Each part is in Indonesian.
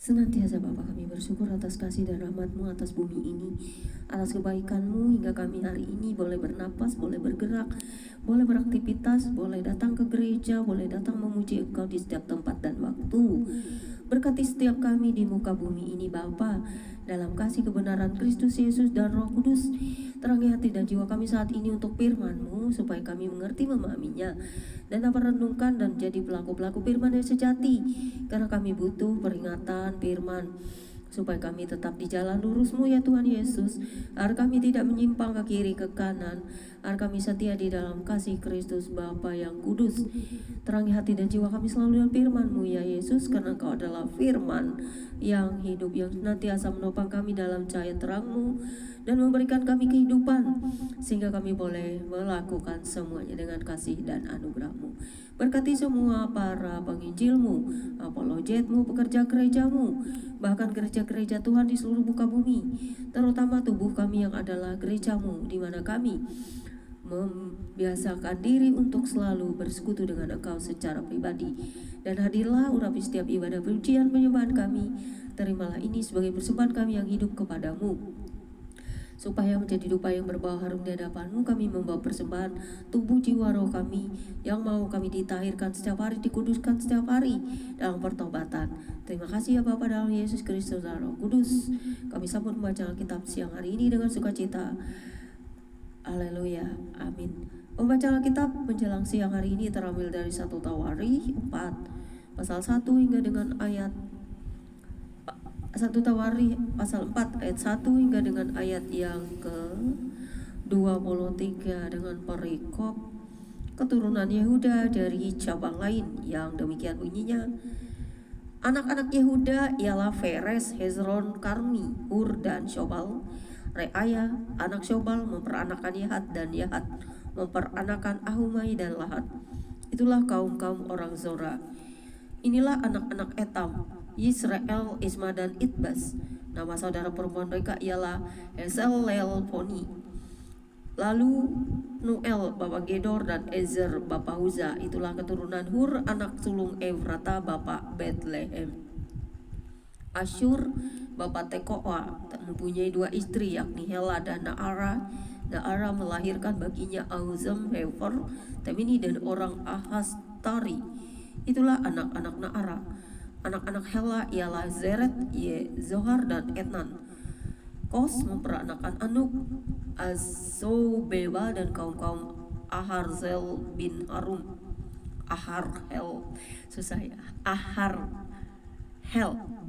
Senantiasa Bapa kami bersyukur atas kasih dan rahmat-Mu atas bumi ini, atas kebaikan-Mu hingga kami hari ini boleh bernapas, boleh bergerak, boleh beraktivitas, boleh datang ke gereja, boleh datang memuji Engkau di setiap tempat dan waktu. Berkati setiap kami di muka bumi ini Bapa, dalam kasih kebenaran Kristus Yesus dan Roh Kudus. Terangi hati dan jiwa kami saat ini untuk firman-Mu, supaya kami mengerti memahaminya dan dapat renungkan dan jadi pelaku-pelaku firman yang sejati, karena kami butuh peringatan firman supaya kami tetap di jalan lurus-Mu ya Tuhan Yesus, agar kami tidak menyimpang ke kiri ke kanan, agar kami setia di dalam kasih Kristus Bapa yang kudus. Terangi hati dan jiwa kami selalu dengan firman-Mu ya Yesus, karena Engkau adalah firman yang hidup, yang senantiasa menopang kami dalam cahaya terang-Mu dan memberikan kami kehidupan, sehingga kami boleh melakukan semuanya dengan kasih dan anugerah-Mu. Berkati semua para penginjil-Mu, apologet-Mu, pekerja gereja-Mu, bahkan gereja-gereja Tuhan di seluruh muka bumi, terutama tubuh kami yang adalah gereja-Mu, di mana kami membiasakan diri untuk selalu bersekutu dengan Engkau secara pribadi. Dan hadirlah urapi setiap ibadah pujian penyembahan kami. Terimalah ini sebagai persembahan kami yang hidup kepadamu, supaya menjadi dupa yang berbau harum di hadapan-Mu. Kami membawa persembahan tubuh, jiwa, roh kami yang mau kami ditahirkan setiap hari, dikuduskan setiap hari dalam pertobatan. Terima kasih ya Bapa, dalam Yesus Kristus dan Roh Kudus. Kami sambut membaca Alkitab siang hari ini dengan sukacita. Haleluya, amin. Membaca Alkitab menjelang siang hari ini terambil dari 1 Tawarikh 4 pasal 1 hingga dengan ayat 1 Tawarikh pasal 4 ayat 1 hingga dengan ayat yang ke-23 dengan perikop keturunan Yehuda dari cabang lain yang demikian bunyinya. Anak-anak Yehuda ialah Feres, Hezron, Karmi, Hur, dan Shobal. Reaya, anak Shobal, memperanakan Yahat, dan Yahat memperanakan Ahumai dan Lahat. Itulah kaum-kaum orang Zora. Inilah anak-anak Etam, Yisrael, Isma, dan Itbas. Nama saudara perempuan mereka ialah Ezelel Poni. Lalu Nuel bapak Gedor dan Ezer bapak Huza. Itulah keturunan Hur, anak sulung Efrata bapak Bethlehem. Asyur bapak Tekoa mempunyai 2 istri, yakni Hela dan Naara. Naara melahirkan baginya Auzam, Hefer, Temini, dan orang Ahastari. Itulah anak-anak Naara. Anak-anak Hela ialah Zeret, Zohar, dan Etnan. Kos memperanakan Anuk, Azobeba, dan kaum-kaum Aharzel bin Harum. Aharhel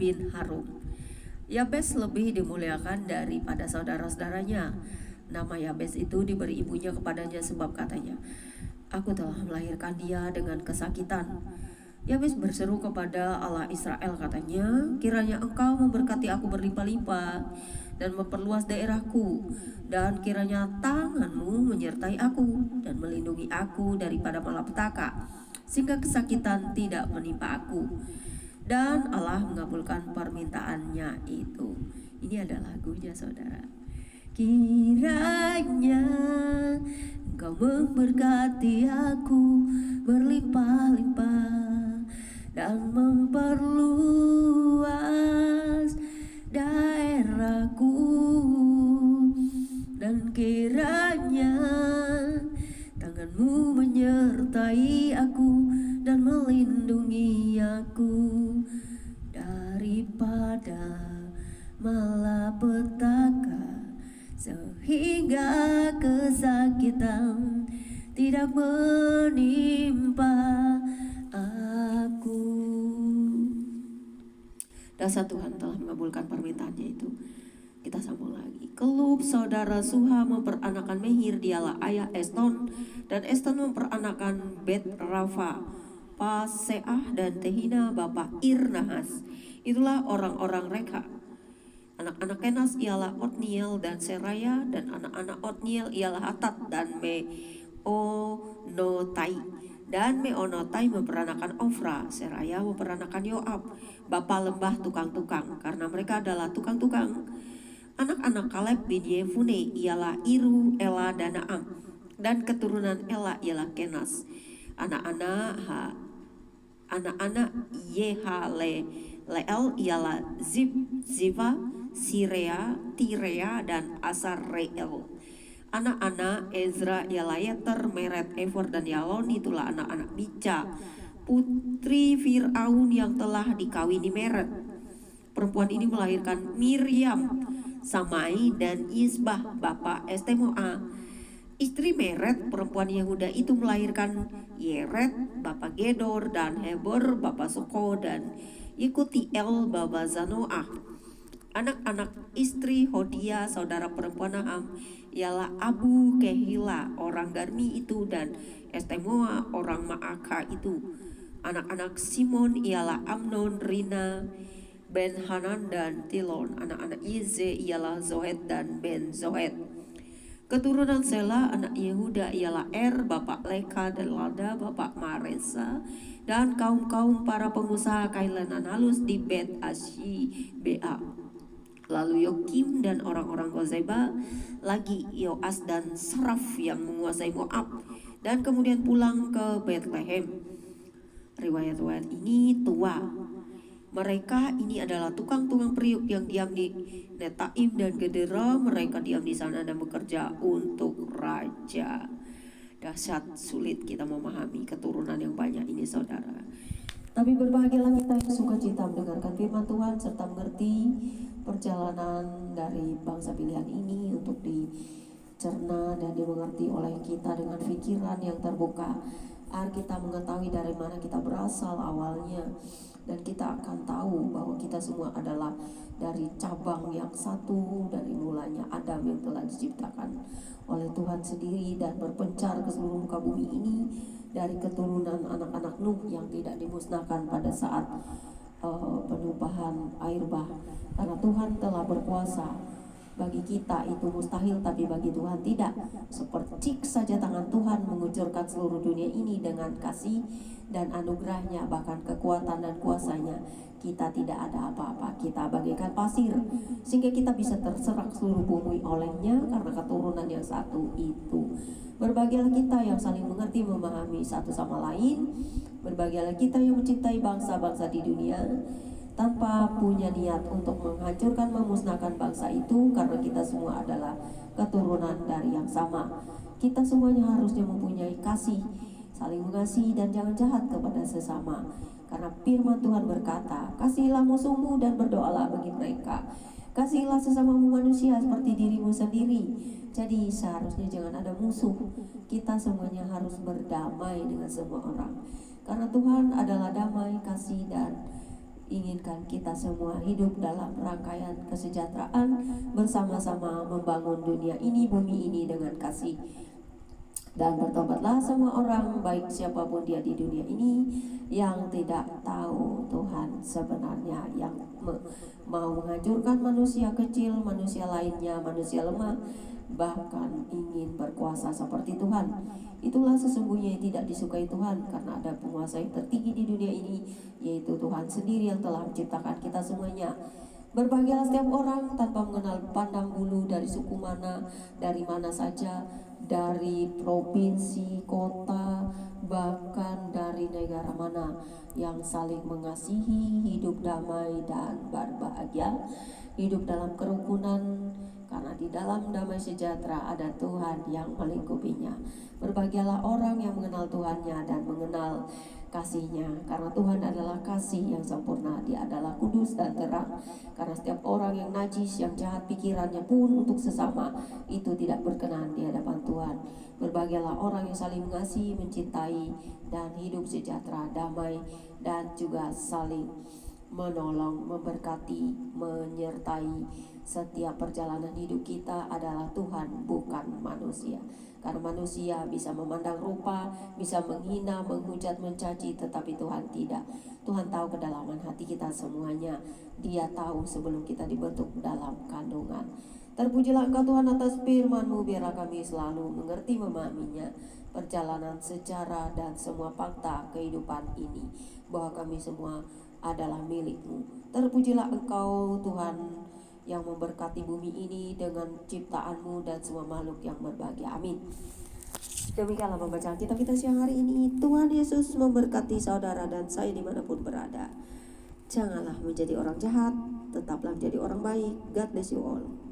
bin Harum. Yabes lebih dimuliakan daripada saudara-saudaranya. Nama Yabes itu diberi ibunya kepadanya sebab katanya, "Aku telah melahirkan dia dengan kesakitan." Yabes berseru kepada Allah Israel, katanya, "Kiranya Engkau memberkati aku berlimpah-limpah dan memperluas daerahku, dan kiranya tangan-Mu menyertai aku dan melindungi aku daripada malapetaka, sehingga kesakitan tidak menimpa aku." Dan Allah mengabulkan permintaannya itu. Ini adalah lagunya saudara. Kiranya Engkau memberkati aku berlimpah-limpah dan memperluas daerahku, dan kiranya tangan-Mu menyertai aku dan melindungi aku daripada malapetaka, sehingga kesakitan tidak menimpa aku. Dasar Tuhan telah mengabulkan permintaannya itu. Kita sambung lagi. Kelub saudara Suha memperanakan Mehir, dialah ayah Eston, dan Eston memperanakan Bet Rafa, Paseah, dan Tehina bapak Irnahas. Itulah orang-orang Reka. Anak-anak Kenas ialah Otniel dan Seraya, dan anak-anak Otniel ialah Hatat dan Meonotai. Dan Meonotai memperanakan Ofra. Seraya memperanakan Yoab, bapa lembah tukang-tukang, karena mereka adalah tukang-tukang. Anak-anak Kaleb bin Yefune ialah Iru, Ela, dan Naam. Dan keturunan Ela ialah Kenas. Anak-anak Yehale Leel ialah Ziva, Sirea, Tirea, dan Asareel. Anak-anak Ezra ialah Yeter, Meret, Efor, dan Yalon. Itulah anak-anak Bica, putri Fir'aun yang telah dikawini Meret. Perempuan ini melahirkan Miriam, Samai, dan Isbah, bapak Estemoa. Istri Meret, perempuan Yehuda itu melahirkan Yeret, bapak Gedor, dan Hebor, bapak Soko, dan Yekutiel, bapak Zanoah. Anak-anak istri Hodia, saudara perempuan Naham, ialah Abu Kehila, orang Garmi itu, dan Estemoa, orang Maaka itu. Anak-anak Simon ialah Amnon, Rina, Ben Hanan, dan Tilon. Anak-anak Ize ialah Zohet dan Ben Zohet. Keturunan Sela, anak Yehuda ialah bapak Leka, dan Lada, bapak Maresa, dan kaum-kaum para pengusaha kailanan halus di Bet Ashi Bea. Lalu Yokim dan orang-orang Gozeba, lagi Yoas dan Saraf yang menguasai Moab, dan kemudian pulang ke Bethlehem. Riwayat-riwayat ini tua. Mereka ini adalah tukang-tukang periuk yang diam di Netaim dan Gedera. Mereka diam di sana dan bekerja untuk raja. Dahsyat, sulit kita memahami keturunan yang banyak ini, saudara. Tapi berbahagialah kita yang sukacita mendengarkan firman Tuhan serta mengerti perjalanan dari bangsa pilihan ini untuk dicerna dan dimengerti oleh kita dengan pikiran yang terbuka. Agar kita mengetahui dari mana kita berasal awalnya, dan kita akan tahu bahwa kita semua adalah dari cabang yang satu, dari mulanya Adam yang telah diciptakan oleh Tuhan sendiri dan berpencar ke seluruh muka bumi ini, dari keturunan anak-anak Nuh yang tidak dimusnahkan pada saat penumpahan air bah. Karena Tuhan telah berkuasa. Bagi kita itu mustahil, tapi bagi Tuhan tidak. Sepercik saja tangan Tuhan mengucurkan seluruh dunia ini dengan kasih dan anugerahnya, bahkan kekuatan dan kuasanya. Kita tidak ada apa-apa, kita bagaikan pasir, sehingga kita bisa terserak seluruh bumi olehnya karena keturunan yang satu itu. Berbahagialah kita yang saling mengerti, memahami satu sama lain. Berbahagialah kita yang mencintai bangsa-bangsa di dunia, tanpa punya niat untuk menghancurkan, memusnahkan bangsa itu, karena kita semua adalah keturunan dari yang sama. Kita semuanya harusnya mempunyai kasih, saling mengasihi, dan jangan jahat kepada sesama. Karena firman Tuhan berkata, kasihilah musuhmu dan berdoalah bagi mereka. Kasihilah sesamamu manusia seperti dirimu sendiri. Jadi seharusnya jangan ada musuh. Kita semuanya harus berdamai dengan semua orang. Karena Tuhan adalah damai, kasih, dan inginkan kita semua hidup dalam rangkaian kesejahteraan, bersama-sama membangun dunia ini, bumi ini dengan kasih. Dan bertobatlah semua orang, baik siapapun dia di dunia ini, yang tidak tahu Tuhan sebenarnya, yang mau menghancurkan manusia kecil, manusia lainnya, manusia lemah, bahkan ingin berkuasa seperti Tuhan. Itulah sesungguhnya yang tidak disukai Tuhan, karena ada penguasa yang tertinggi di dunia ini, yaitu Tuhan sendiri yang telah menciptakan kita semuanya. Berbahagialah setiap orang tanpa mengenal pandang bulu, dari suku mana, dari mana saja, dari provinsi, kota, bahkan dari negara mana, yang saling mengasihi, hidup damai dan berbahagia, hidup dalam kerukunan, karena di dalam damai sejahtera ada Tuhan yang melingkupinya. Berbahagialah orang yang mengenal Tuhannya dan mengenal kasih-Nya, karena Tuhan adalah kasih yang sempurna. Dia adalah kudus dan terang. Karena setiap orang yang najis, yang jahat pikirannya pun untuk sesama, itu tidak berkenan di hadapan Tuhan. Berbahagialah orang yang saling mengasihi, mencintai, dan hidup sejahtera, damai, dan juga saling menolong, memberkati, menyertai. Setiap perjalanan hidup kita adalah Tuhan, bukan manusia. Karena manusia bisa memandang rupa, bisa menghina, menghujat, mencaci, tetapi Tuhan tidak. Tuhan tahu kedalaman hati kita semuanya. Dia tahu sebelum kita dibentuk dalam kandungan. Terpujilah Engkau Tuhan atas firman-Mu, biarlah kami selalu mengerti, memahaminya, perjalanan sejarah dan semua fakta kehidupan ini, bahwa kami semua adalah milik-Mu. Terpujilah Engkau Tuhan yang memberkati bumi ini dengan ciptaan-Mu dan semua makhluk yang berbahagia. Amin. Demikianlah pembacaan kitab kita siang hari ini. Tuhan Yesus memberkati saudara dan saya dimanapun berada. Janganlah menjadi orang jahat, tetaplah menjadi orang baik. God bless you all.